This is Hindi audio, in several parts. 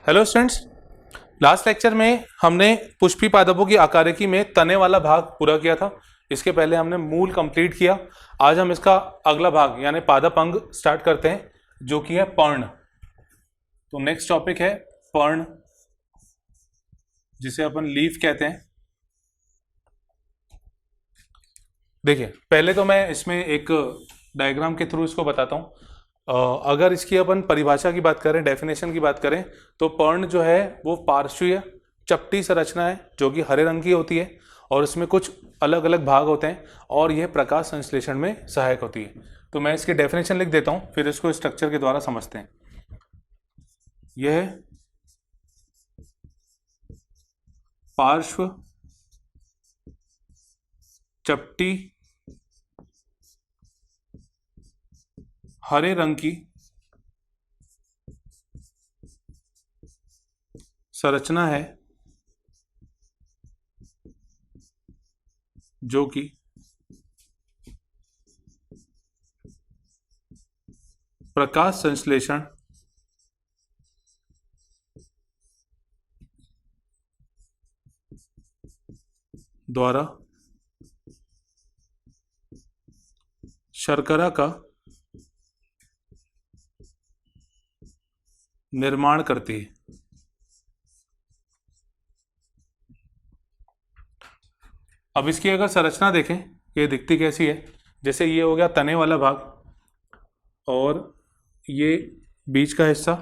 हेलो स्टूडेंट्स, लास्ट लेक्चर में हमने पुष्पी पादपों की आकारिकी में तने वाला भाग पूरा किया था। इसके पहले हमने मूल कंप्लीट किया। आज हम इसका अगला भाग यानी पादप अंग स्टार्ट करते हैं, जो कि है पर्ण। तो नेक्स्ट टॉपिक है पर्ण, जिसे अपन लीफ कहते हैं। देखिए, पहले तो मैं इसमें एक डायग्राम के थ्रू इसको बताता हूँ। अगर इसकी अपन परिभाषा की बात करें, डेफिनेशन की बात करें, तो पर्ण जो है वो पार्श्वीय चपटी संरचना है जो कि हरे रंग की होती है और इसमें कुछ अलग अलग भाग होते हैं और यह प्रकाश संश्लेषण में सहायक होती है। तो मैं इसकी डेफिनेशन लिख देता हूँ, फिर इसको स्ट्रक्चर के द्वारा समझते हैं। यह पार्श्व चपटी हरे रंग की संरचना है जो कि प्रकाश संश्लेषण द्वारा शर्करा का निर्माण करती है। अब इसकी अगर संरचना देखें, ये दिखती कैसी है। जैसे ये हो गया तने वाला भाग और ये बीच का हिस्सा,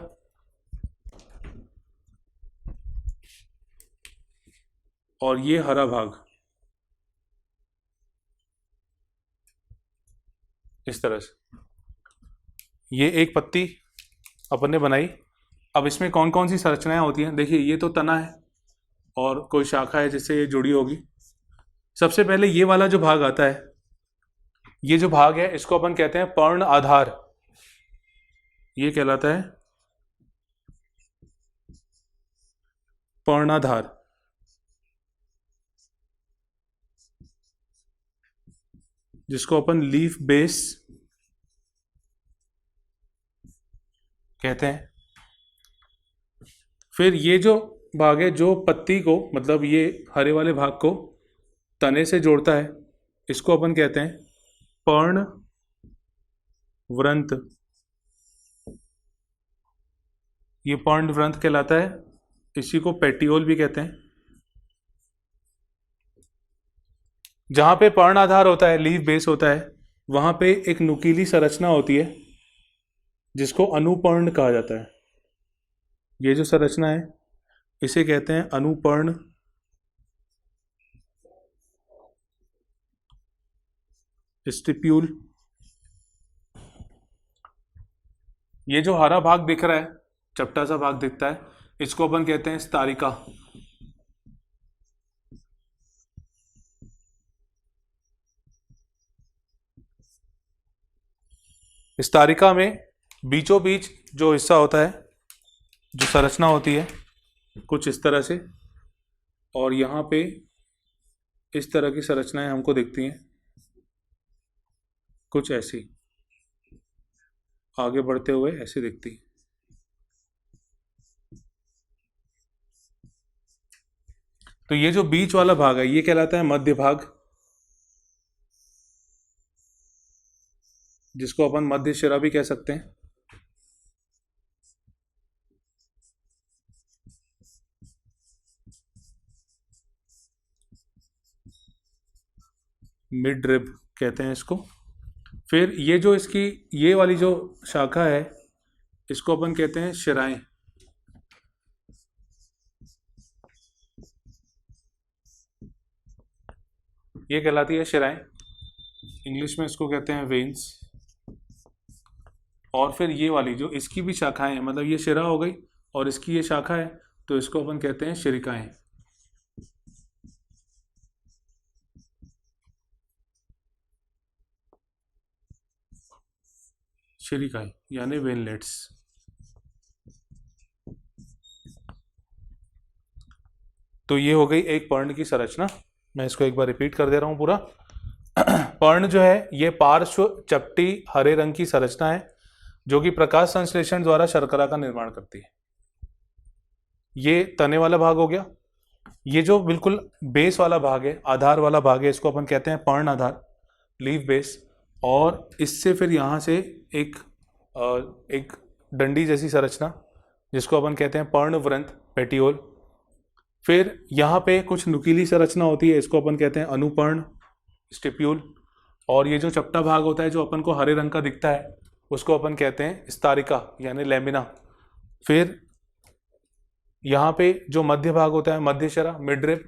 और ये हरा भाग इस तरह से। ये एक पत्ती अपन ने बनाई। अब इसमें कौन कौन सी संरचनाएं होती हैं, देखिए ये तो तना है और कोई शाखा है जिससे ये जुड़ी होगी। सबसे पहले ये वाला जो भाग आता है, ये जो भाग है इसको अपन कहते हैं पर्ण आधार। ये कहलाता है पर्णाधार। जिसको अपन लीफ बेस कहते हैं। फिर ये जो भाग है जो पत्ती को, मतलब ये हरे वाले भाग को तने से जोड़ता है, इसको अपन कहते हैं पर्ण व्रंत। ये पर्ण व्रंत कहलाता है। इसी को पेटियोल भी कहते हैं। जहां पे पर्ण आधार होता है, लीफ बेस होता है, वहां पे एक नुकीली संरचना होती है जिसको अनुपर्ण कहा जाता है। ये जो संरचना है इसे कहते हैं अनुपर्ण स्टिप्यूल। ये जो हरा भाग दिख रहा है, चपटा सा भाग दिखता है, इसको अपन कहते हैं स्तरिका। स्तरिका में बीचों बीच जो हिस्सा होता है, जो संरचना होती है, कुछ इस तरह से, और यहाँ पे इस तरह की संरचनाएं हमको दिखती हैं, कुछ ऐसी आगे बढ़ते हुए ऐसी दिखती है। तो ये जो बीच वाला भाग है ये कहलाता है मध्य भाग, जिसको अपन मध्य शिरा भी कह सकते हैं। मिड रिब कहते हैं इसको। फिर ये जो इसकी ये वाली जो शाखा है, इसको अपन कहते हैं शिराएं। ये कहलाती है शिराएं, इंग्लिश में इसको कहते हैं वेन्स। और फिर ये वाली जो इसकी भी शाखाएं हैं, मतलब ये शिरा हो गई और इसकी ये शाखा है, तो इसको अपन कहते हैं शिरिकाएं। शिरिकाएं यानी वेनलेट्स। तो ये हो गई एक पर्ण की संरचना। मैं इसको एक बार रिपीट कर दे रहा हूं पूरा। पर्ण जो है ये पार्श्व चपटी हरे रंग की संरचना है जो कि प्रकाश संश्लेषण द्वारा शर्करा का निर्माण करती है। ये तने वाला भाग हो गया। ये जो बिल्कुल बेस वाला भाग है, आधार वाला भाग है, इसको अपन कहते हैं पर्ण आधार, लीफ बेस। और इससे फिर यहाँ से एक एक डंडी जैसी संरचना जिसको अपन कहते हैं पर्णवृंत, पेटियोल। फिर यहाँ पे कुछ नुकीली संरचना होती है, इसको अपन कहते हैं अनुपर्ण, स्टिप्यूल। और ये जो चपटा भाग होता है जो अपन को हरे रंग का दिखता है उसको अपन कहते हैं स्तरिका यानी लैमिना। फिर यहाँ पे जो मध्य भाग होता है, मध्य शिरा, मिडरिब,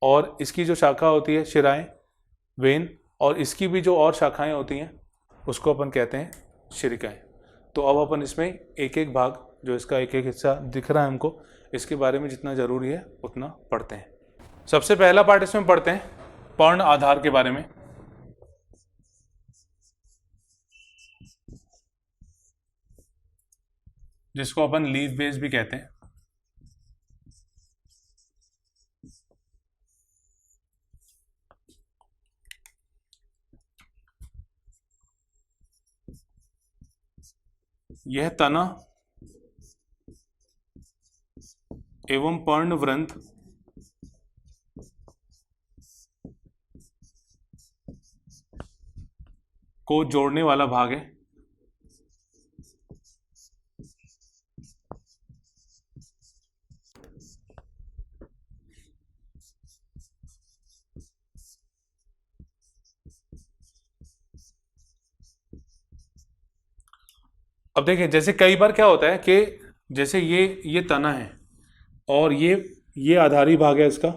और इसकी जो शाखा होती है शिराएं, वेन, और इसकी भी जो और शाखाएं होती हैं उसको अपन कहते हैं शिरिकाएं। तो अब अपन इसमें एक एक भाग, जो इसका एक एक हिस्सा दिख रहा है हमको, इसके बारे में जितना जरूरी है उतना पढ़ते हैं। सबसे पहला पार्ट इसमें पढ़ते हैं पर्ण आधार के बारे में। जिसको अपन लीफ बेस भी कहते हैं। यह तना एवं पर्णवृंत को जोड़ने वाला भाग है। अब देखिए, जैसे कई बार क्या होता है कि जैसे ये तना है और ये आधारी भाग है इसका,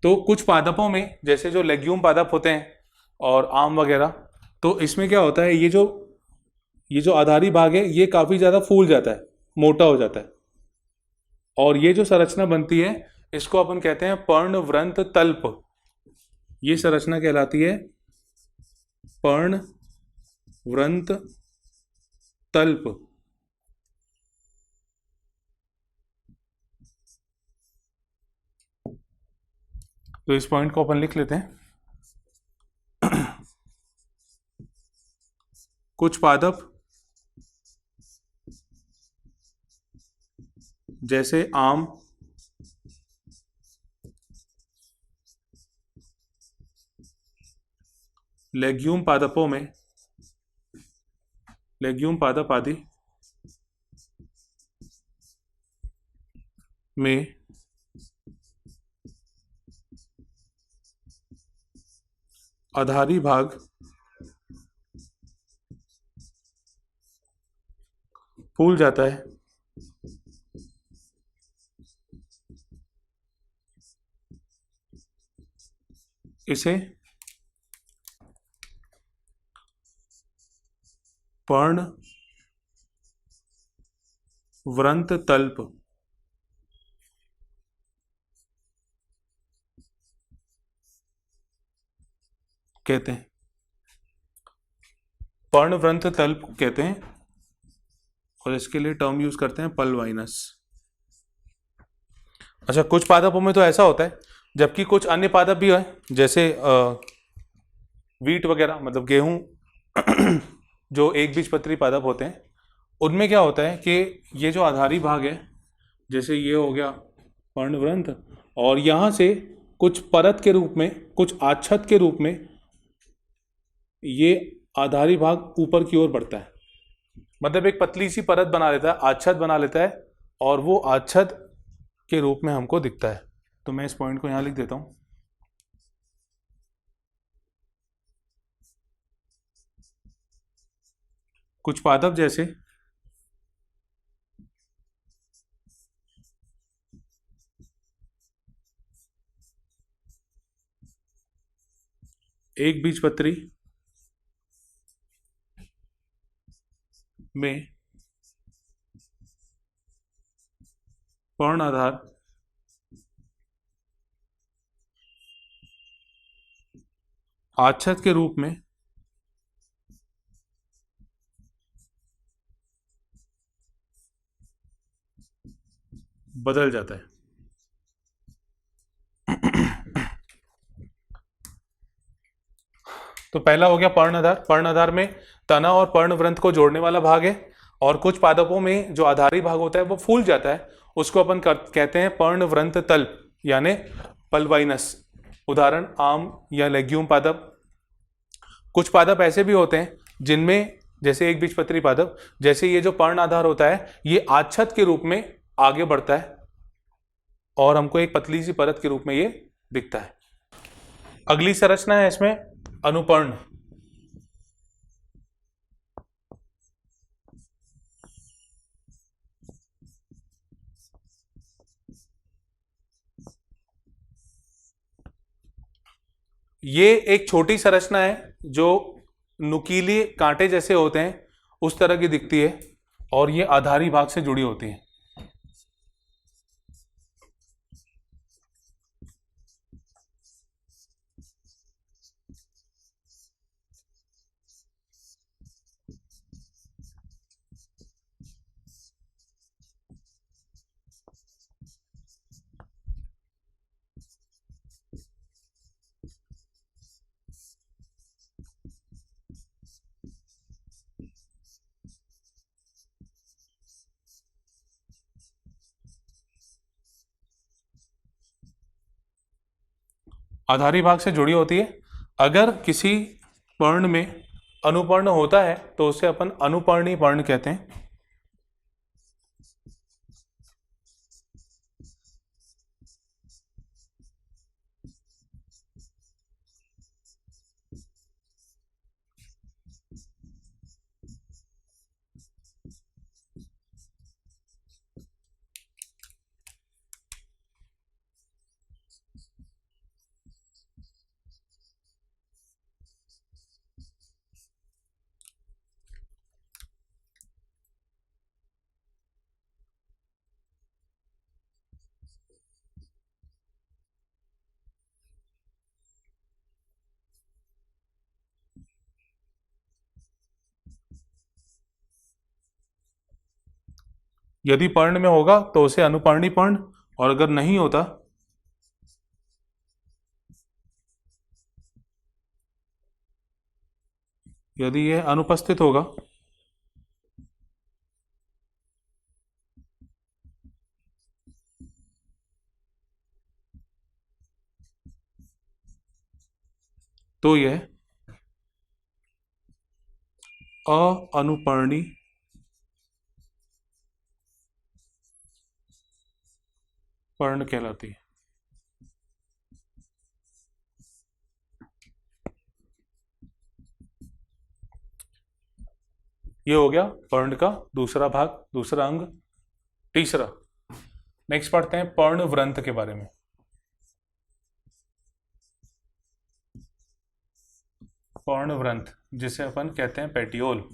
तो कुछ पादपों में जैसे जो लेग्यूम पादप होते हैं और आम वगैरह, तो इसमें क्या होता है, ये जो आधारी भाग है ये काफी ज्यादा फूल जाता है, मोटा हो जाता है, और ये जो संरचना बनती है इसको अपन कहते हैं पर्णवृंत तल्प। ये संरचना कहलाती है पर्णवृंत तल्प। तो इस पॉइंट को अपन लिख लेते हैं। कुछ पादप जैसे आम, लेग्यूम पादपों में, लेग्यूम पादप आदि में आधारी भाग फूल जाता है। इसे पर्णवृंत तल्प कहते हैं। पर्णवृंत तल्प कहते हैं और इसके लिए टर्म यूज करते हैं पल्वाइनस। अच्छा, कुछ पादपों में तो ऐसा होता है, जबकि कुछ अन्य पादप भी है जैसे वीट वगैरह, मतलब गेहूं जो एक बीजपत्री पादप होते हैं, उनमें क्या होता है कि ये जो आधारी भाग है, जैसे ये हो गया पर्णवृंत, और यहाँ से कुछ परत के रूप में, कुछ आच्छद के रूप में ये आधारी भाग ऊपर की ओर बढ़ता है, मतलब एक पतली सी परत बना लेता है, आच्छद बना लेता है, और वो आच्छद के रूप में हमको दिखता है। तो मैं इस पॉइंट को यहां लिख देता हूं। कुछ पादप जैसे एक बीजपत्री में पर्ण आधार आच्छद के रूप में बदल जाता है। तो पहला हो गया पर्ण आधार। पर्ण आधार में तना और पर्णवृंत को जोड़ने वाला भाग है, और कुछ पादपों में जो आधारी भाग होता है वो फूल जाता है, उसको अपन कहते हैं पर्णवृंत तल यानी पल्वाइनस। उदाहरण आम या लेग्यूम पादप। कुछ पादप ऐसे भी होते हैं जिनमें, जैसे एक बीजपत्री पादप, जैसे ये जो पर्ण आधार होता है ये आच्छद के रूप में आगे बढ़ता है और हमको एक पतली सी परत के रूप में ये दिखता है। अगली संरचना है इसमें अनुपर्ण। ये एक छोटी संरचना है जो नुकीले कांटे जैसे होते हैं उस तरह की दिखती है और ये आधारी भाग से जुड़ी होती है। आधारी भाग से जुड़ी होती है। अगर किसी पर्ण में अनुपर्ण होता है तो उसे अपन अनुपर्णी पर्ण कहते हैं। यदि पर्ण में होगा तो उसे अनुपर्णी पर्ण, और अगर नहीं होता यदि यह अनुपस्थित होगा तो यह अनुपर्णी पर्ण कहलाती है। ये हो गया पर्ण का दूसरा भाग, दूसरा अंग। तीसरा, नेक्स्ट पढ़ते हैं पर्णवृंत के बारे में। पर्णवृंत जिसे अपन कहते हैं पेटियोल।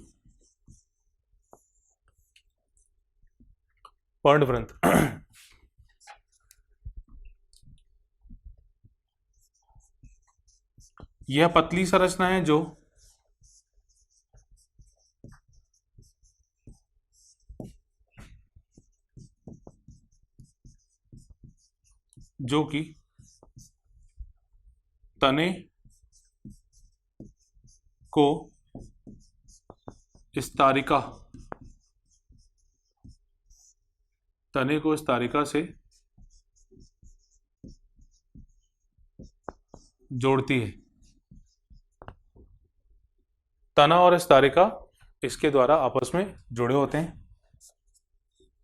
पर्णवृंत यह पतली संरचना है जो कि तने को स्तरिका से जोड़ती है। तना और स्तरिका इसके द्वारा आपस में जुड़े होते हैं।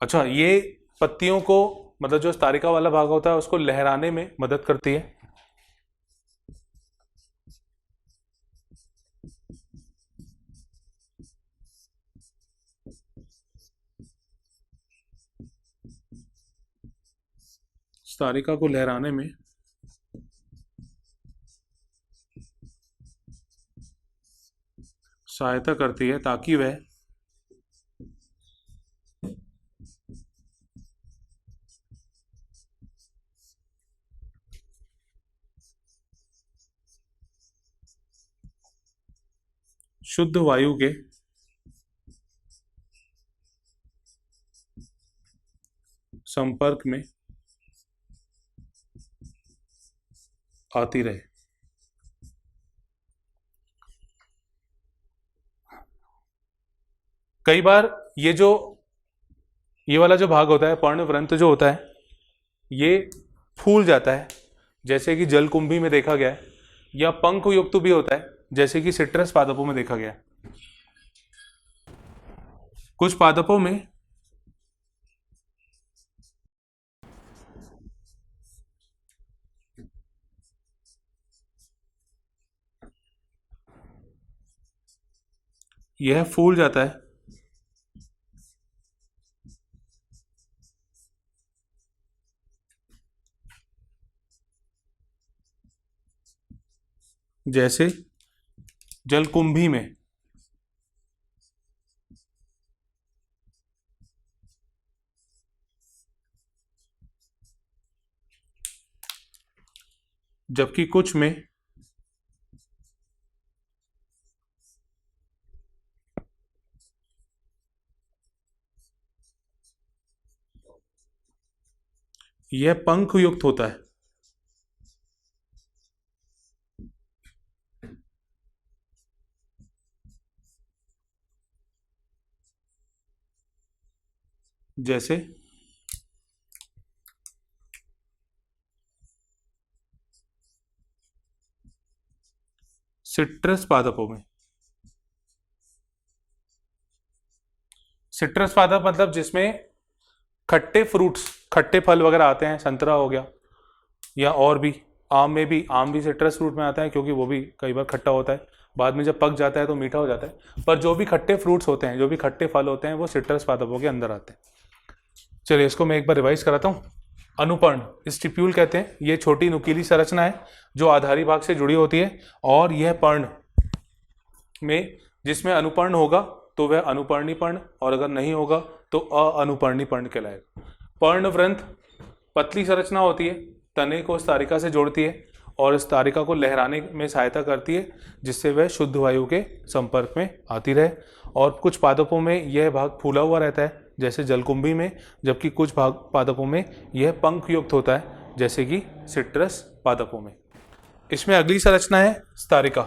अच्छा, ये पत्तियों को, मतलब जो स्तरिका वाला भाग होता है उसको लहराने में मदद करती है। स्तरिका को लहराने में सहायता करती है ताकि वह शुद्ध वायु के संपर्क में आती रहे। कई बार ये जो ये वाला जो भाग होता है पर्णवृंत जो होता है ये फूल जाता है, जैसे कि जलकुंभी में देखा गया है, या पंख युक्त भी होता है जैसे कि सिट्रस पादपों में देखा गया है। कुछ पादपों में यह फूल जाता है, जैसे जलकुंभी में। जबकि कुछ में यह पंख युक्त होता है, जैसे सिट्रस पादपों में। सिट्रस पादप मतलब जिसमें खट्टे फ्रूट्स, खट्टे फल वगैरह आते हैं, संतरा हो गया, या और भी आम में भी, आम भी सिट्रस फ्रूट में आता है क्योंकि वो भी कई बार खट्टा होता है, बाद में जब पक जाता है तो मीठा हो जाता है। पर जो भी खट्टे फ्रूट्स होते हैं, जो भी खट्टे फल होते हैं, वो सिट्रस पादपों के अंदर आते हैं। चलिए इसको मैं एक बार रिवाइज कराता हूँ। अनुपर्ण स्टिप्यूल कहते हैं, ये छोटी नुकीली संरचना है जो आधारी भाग से जुड़ी होती है, और यह पर्ण में जिसमें अनुपर्ण होगा तो वह अनुपर्णी पर्ण, और अगर नहीं होगा तो अनुपर्णी पर्ण कहलाएगा। पर्णवृंत पतली संरचना होती है, तने को इस तारिका से जोड़ती है और इस तारिका को लहराने में सहायता करती है, जिससे वह शुद्ध वायु के संपर्क में आती रहे। और कुछ पादपों में यह भाग फूला हुआ रहता है जैसे जलकुंभी में, जबकि कुछ भाग पादपों में यह पंख युक्त होता है जैसे कि सिट्रस पादपों में। इसमें अगली संरचना है स्तारिका।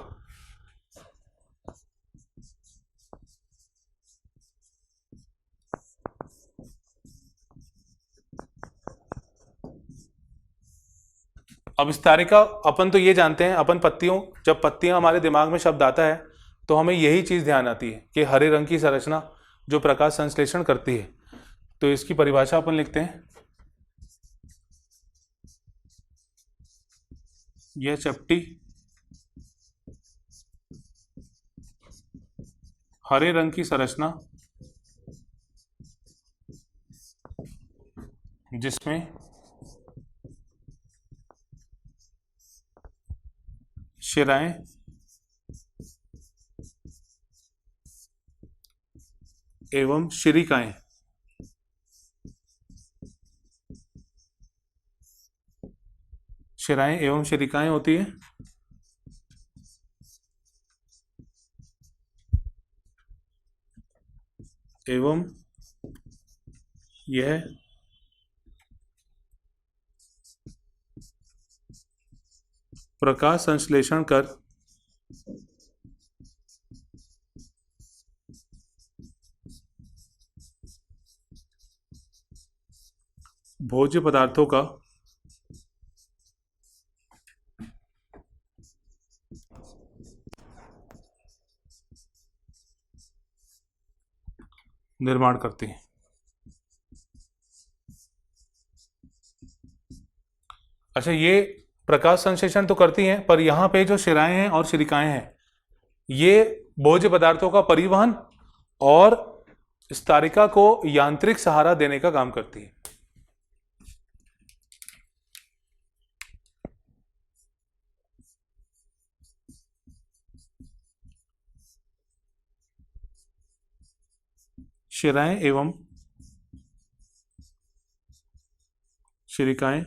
अब स्तारिका अपन तो ये जानते हैं, अपन पत्तियों, जब पत्तियां हमारे दिमाग में शब्द आता है तो हमें यही चीज ध्यान आती है कि हरे रंग की संरचना जो प्रकाश संश्लेषण करती है। तो इसकी परिभाषा अपन लिखते हैं, यह चपटी हरे रंग की संरचना जिसमें शिराएं एवं शिरिकाएं, शिराएं एवं शिरिकाएं होती है, एवं यह प्रकाश संश्लेषण कर भोज्य पदार्थों का निर्माण करती है। अच्छा, ये प्रकाश संश्लेषण तो करती हैं, पर यहाँ पे जो शिराएं हैं और शिरिकाएं हैं ये भोज्य पदार्थों का परिवहन और स्तारिका को यांत्रिक सहारा देने का काम करती है। शिराएं एवं शिरिकाएं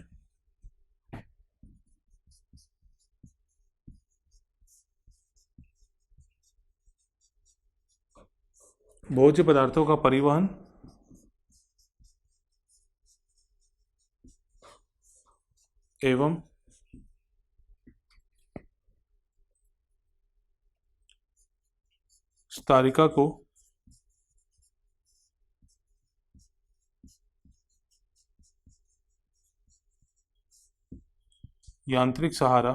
भोज्य पदार्थों का परिवहन एवं स्तारिका को यांत्रिक सहारा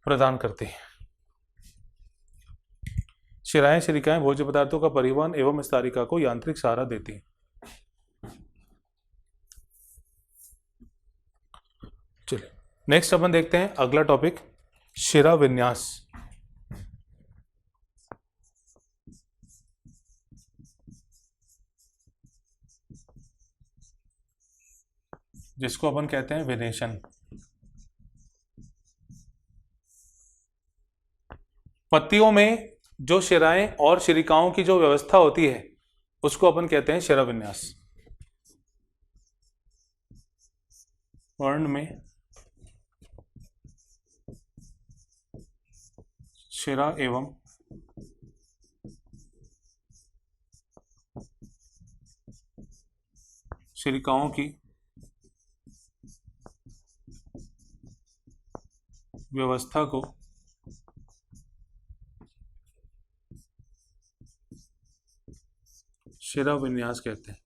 प्रदान करते हैं। शिराएं शिरिकाएं भोज्य पदार्थों का परिवहन एवं इस तारिका को यांत्रिक सहारा देती हैं। चलिए नेक्स्ट अपन देखते हैं अगला टॉपिक, शिरा विन्यास। जिसको अपन कहते हैं विनेशन। पत्तियों में जो शिराएं और शिरिकाओं की जो व्यवस्था होती है उसको अपन कहते हैं शिरा विन्यास। पर्ण में शिरा एवं शिरिकाओं की व्यवस्था को शिरा विन्यास कहते हैं।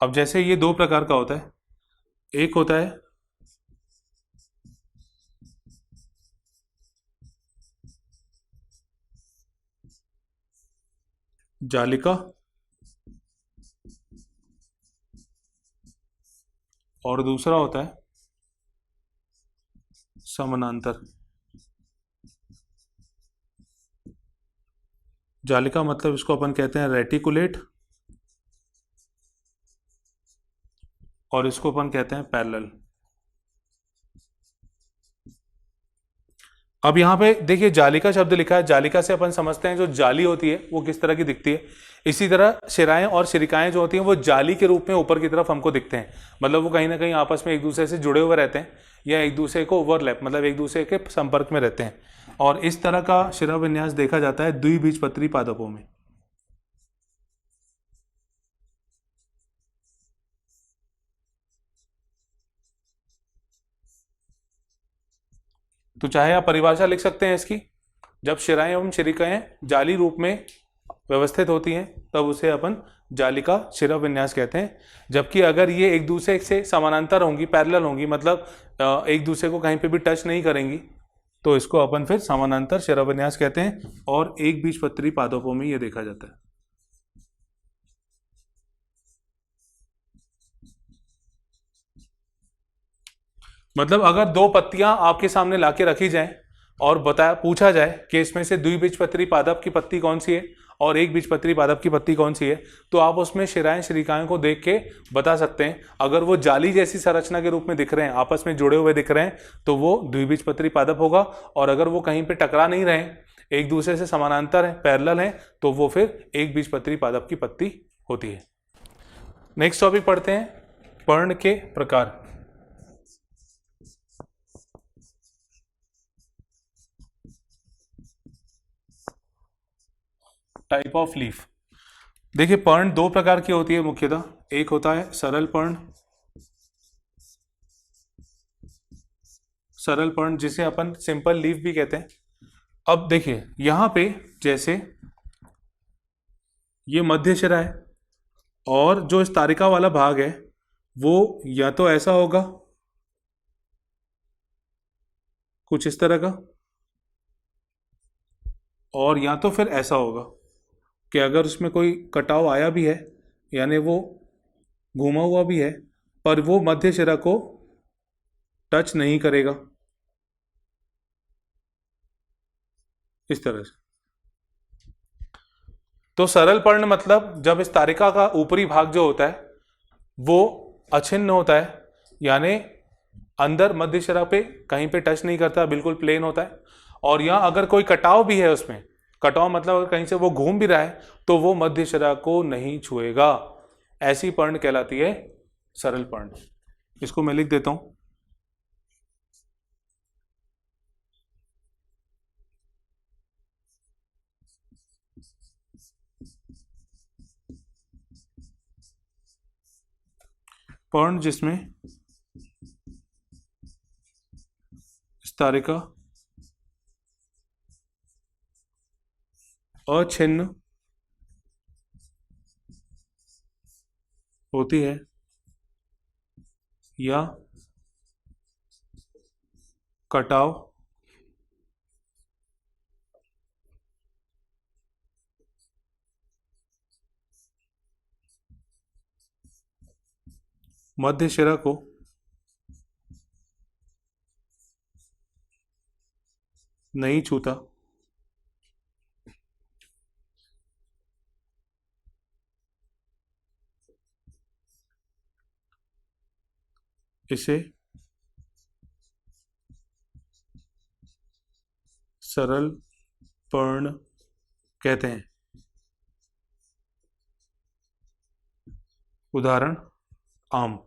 अब जैसे ये दो प्रकार का होता है, एक होता है जालिका और दूसरा होता है समानांतर। जालिका मतलब इसको अपन कहते हैं रेटिकुलेट और इसको अपन कहते हैं पैरेलल। अब यहाँ पे देखिए जालिका शब्द लिखा है, जालिका से अपन समझते हैं जो जाली होती है वो किस तरह की दिखती है। इसी तरह शिराएं और शिरिकाएं जो होती हैं वो जाली के रूप में ऊपर की तरफ हमको दिखते हैं, मतलब वो कहीं ना कहीं आपस में एक दूसरे से जुड़े हुए रहते हैं या एक दूसरे को ओवरलैप मतलब एक दूसरे के संपर्क में रहते हैं। और इस तरह का शिरा विन्यास देखा जाता है द्विबीजपत्री पादपों में। तो चाहे आप परिभाषा लिख सकते हैं इसकी, जब शिराएं एवं शिरिकाएं जाली रूप में व्यवस्थित होती हैं तब उसे अपन जालिका शिरा विन्यास कहते हैं। जबकि अगर ये एक दूसरे से समानांतर होंगी, पैरेलल होंगी, मतलब एक दूसरे को कहीं पे भी टच नहीं करेंगी, तो इसको अपन फिर समानांतर शिरा विन्यास कहते हैं। और एक बीजपत्री पादपों में ये देखा जाता है। मतलब अगर दो पत्तियां आपके सामने लाके रखी जाएं और पूछा जाए कि इसमें से द्विबीजपत्री पादप की पत्ती कौन सी है और एक बीजपत्री पादप की पत्ती कौन सी है, तो आप उसमें शिराएं शिरिकाएं को देख के बता सकते हैं। अगर वो जाली जैसी संरचना के रूप में दिख रहे हैं, आपस में जुड़े हुए दिख रहे हैं, तो वो द्विबीजपत्री पादप होगा। और अगर वो कहीं पे टकरा नहीं रहे, एक दूसरे से समानांतर है, पैरेलल है, तो वो फिर एक बीजपत्री पादप की पत्ती होती है। नेक्स्ट टॉपिक पढ़ते हैं, पर्ण के प्रकार। Type of leaf. देखिए पर्ण दो प्रकार की होती है मुख्यतः, एक होता है सरल पर्ण, सरल पर्ण जिसे अपन सिंपल लीफ भी कहते हैं। अब देखिए यहां पे जैसे ये मध्य शिरा है और जो इस तारिका वाला भाग है वो या तो ऐसा होगा कुछ इस तरह का, और या तो फिर ऐसा होगा कि अगर उसमें कोई कटाव आया भी है यानी वो घूमा हुआ भी है पर वो मध्य शिरा को टच नहीं करेगा, इस तरह से। तो सरल पर्ण मतलब जब इस तारिका का ऊपरी भाग जो होता है वो अछिन्न होता है, यानी अंदर मध्य शिरा पे कहीं पे टच नहीं करता, बिल्कुल प्लेन होता है। और यहाँ अगर कोई कटाव भी है उसमें, कटाव मतलब अगर कहीं से वो घूम भी रहा है तो वो मध्य शिरा को नहीं छुएगा, ऐसी पर्ण कहलाती है सरल पर्ण। इसको मैं लिख देता हूं। पर्ण जिसमें स्तरिका अछिन्न होती है या कटाव मध्य शिरा को नहीं छूता, इसे सरल पर्ण कहते हैं। उदाहरण आम।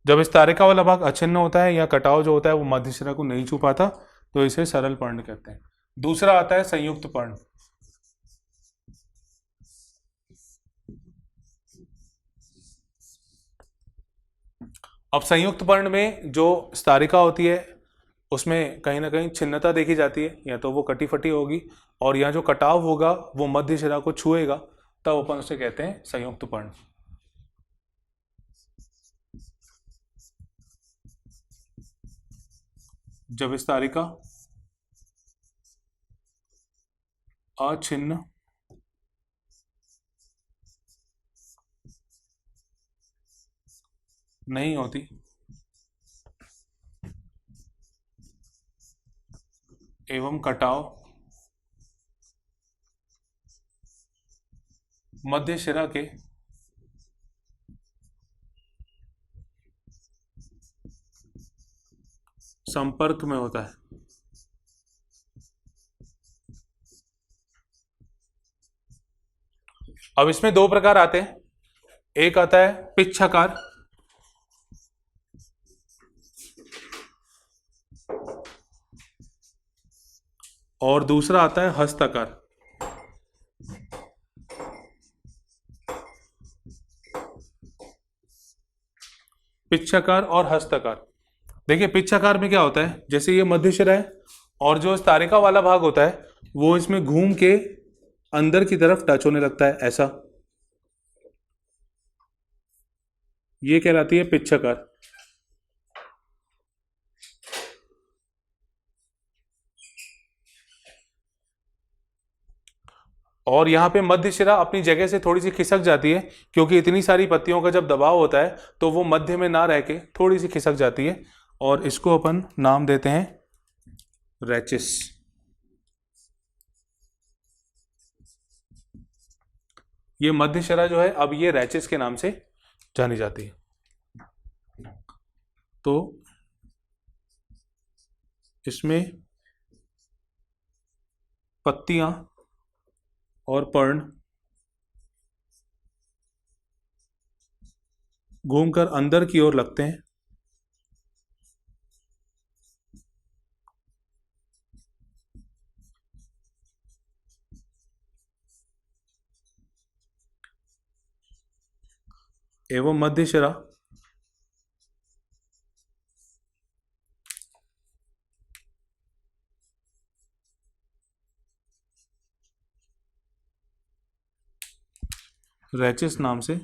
जब इस तारिका वाला भाग अछिन्न होता है या कटाव जो होता है वो मध्य शिरा को नहीं छू पाता तो इसे सरल पर्ण कहते हैं। दूसरा आता है संयुक्त पर्ण। अब संयुक्त पर्ण में जो स्तरिका होती है उसमें कहीं ना कहीं छिन्नता देखी जाती है, या तो वो कटी फटी होगी और यहाँ जो कटाव होगा वो मध्य शिरा को छुएगा, तब अपन उसे कहते हैं संयुक्त पर्ण। जब स्तरिका अछिन्न नहीं होती एवं कटाव मध्य शिरा के संपर्क में होता है। अब इसमें दो प्रकार आते हैं, एक आता है पिच्छाकार और दूसरा आता है हस्ताकार। पिच्छाकार और हस्ताकार। देखिए पिच्छाकार में क्या होता है, जैसे ये मध्य शिरा है और जो स्तरिका वाला भाग होता है वो इसमें घूम के अंदर की तरफ टच होने लगता है, ऐसा, ये कहलाती है पिच्छाकार। और यहाँ पे मध्य शिरा अपनी जगह से थोड़ी सी खिसक जाती है, क्योंकि इतनी सारी पत्तियों का जब दबाव होता है तो वो मध्य में ना रह के थोड़ी सी खिसक जाती है, और इसको अपन नाम देते हैं रैचिस। ये मध्य शिरा जो है अब ये रैचिस के नाम से जानी जाती है। तो इसमें पत्तियां और पर्ण घूमकर अंदर की ओर लगते हैं, एवं मध्य शिरा रैचिस नाम से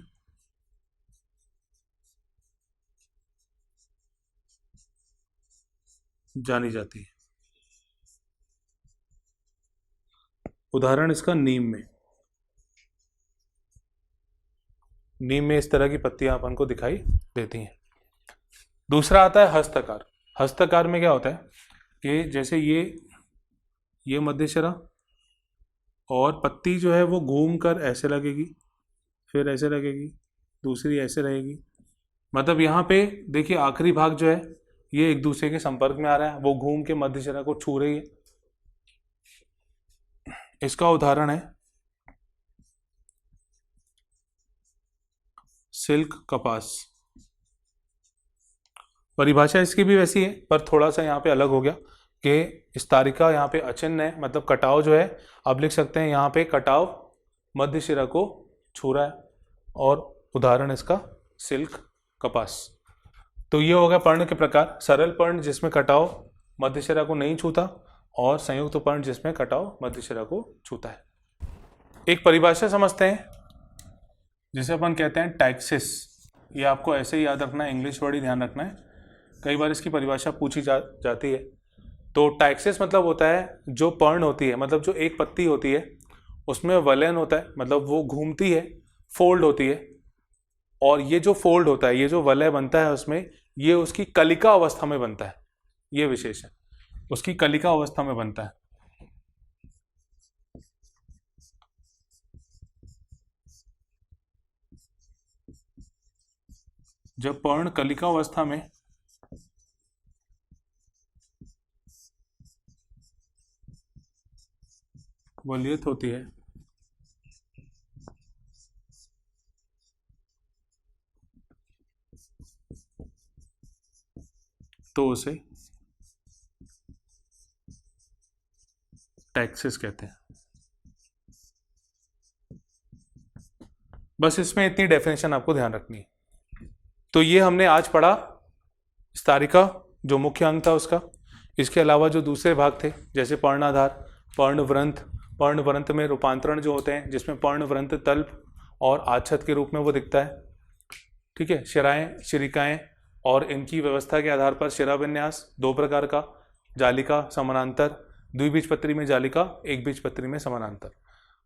जानी जाती है। उदाहरण इसका नीम में इस तरह की पत्तियां अपन को दिखाई देती हैं। दूसरा आता है हस्तकार। हस्तकार में क्या होता है कि जैसे ये मध्य शिरा और पत्ती जो है वो घूम कर ऐसे लगेगी, फिर ऐसे लगेगी, दूसरी ऐसे रहेगी, मतलब यहाँ पे देखिए आखिरी भाग जो है ये एक दूसरे के संपर्क में आ रहा है, वो घूम के मध्य शिरा को छू रही है। इसका उदाहरण है सिल्क कपास। परिभाषा इसकी भी वैसी है पर थोड़ा सा यहाँ पे अलग हो गया कि स्तरिका यहाँ पे अचिन्ह है, मतलब कटाव जो है अब लिख सकते हैं यहाँ पे कटाव मध्य शिरा को छू रहा है, और उदाहरण इसका सिल्क, कपास। तो ये हो गया पर्ण के प्रकार। सरल पर्ण जिसमें कटाव मध्य शिरा को नहीं छूता, और संयुक्त पर्ण जिसमें कटाव मध्य शिरा को छूता है। एक परिभाषा समझते हैं जिसे अपन कहते हैं टैक्सिस। ये आपको ऐसे ही याद रखना है, इंग्लिश वर्ड ही ध्यान रखना है, कई बार इसकी परिभाषा पूछी जाती है। तो टैक्सिस मतलब होता है जो पर्ण होती है, मतलब जो एक पत्ती होती है उसमें वलयन होता है, मतलब वो घूमती है, फोल्ड होती है, और ये जो फोल्ड होता है, ये जो वलय बनता है उसमें, ये उसकी कलिका अवस्था में बनता है। ये विशेष है, उसकी कलिका अवस्था में बनता है। जब पर्ण कलिका अवस्था में वलयित होती है तो उसे टैक्सिस कहते हैं। बस इसमें इतनी डेफिनेशन आपको ध्यान रखनी है। तो ये हमने आज पढ़ा स्तरिका, जो मुख्य अंग था उसका। इसके अलावा जो दूसरे भाग थे, जैसे पर्णाधार, पर्णव्रंत, पर्णव्रंत में रूपांतरण जो होते हैं, जिसमें पर्णव्रंत तल्प और आच्छद के रूप में वो दिखता है। ठीक है, शिराएं, शिरिकाएं और इनकी व्यवस्था के आधार पर शिराविन्यास दो प्रकार का, जालिका, समानांतर, द्विबीजपत्री में जालिका, एक बीजपत्री में समानांतर।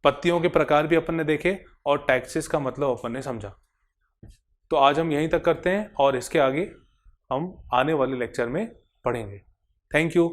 पत्तियों के प्रकार भी अपन ने देखे और टैक्सिस का मतलब अपन ने समझा। तो आज हम यहीं तक करते हैं और इसके आगे हम आने वाले लेक्चर में पढ़ेंगे। Thank you.